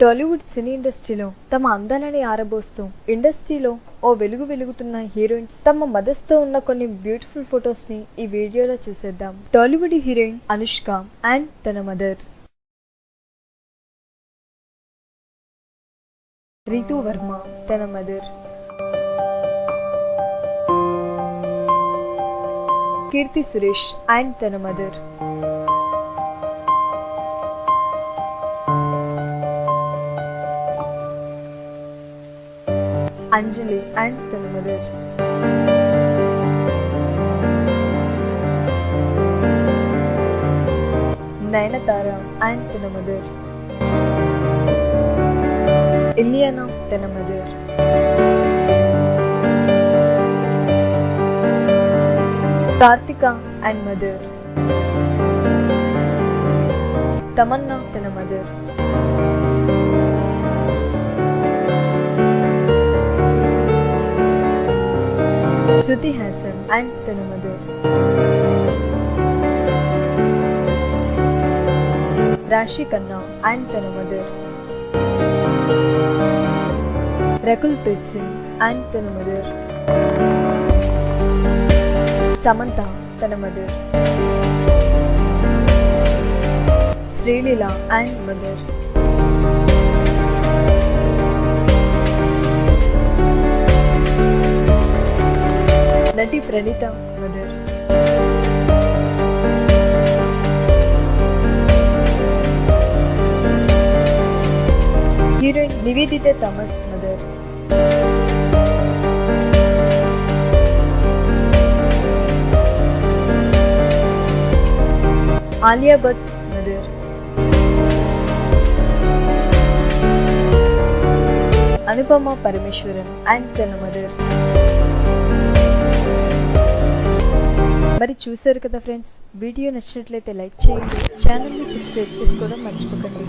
టాలీవుడ్ సినీ ఇండస్ట్రీలో తమ అందాలని ఆరబోస్తూ ఇండస్ట్రీలో ఓ వెలుగుతున్న హీరోయిన్స్ తమ మదర్స్ తో ఉన్న కొన్ని బ్యూటిఫుల్ ఫొటోస్ ని ఈ వీడియోలో చూసేద్దాం. టాలీవుడ్ హీరోయిన్ అనుష్క అండ్ తన మదర్. రీతూ వర్మ తన మదర్. కీర్తి సురేష్ అండ్ తన మదర్. అంజలి అండ్ తన మదర్. నయనతార అండ్ తన మదర్. ఇలియానా తన mother. Karthika and mother. Tamannaah తన మదర్. శృతి హాసన్ అండ్ తన మదర్. రాశి ఖన్నా అండ్ తన మదర్. రకుల్ ప్రీత్ సింగ్ అండ్ తన మదర్. సమంత తన మదర్. Sreeleela and mother. నటి Pranitha mother. Heroine Nivetha Thomas mother. Alia Bhatt mother. Anupama Parameswaran and తన మదర్. మరి చూసారు కదా ఫ్రెండ్స్, వీడియో నచ్చినట్లయితే లైక్ చేయండి, ఛానల్ని సబ్స్క్రైబ్ చేసుకోవడం మర్చిపోకండి.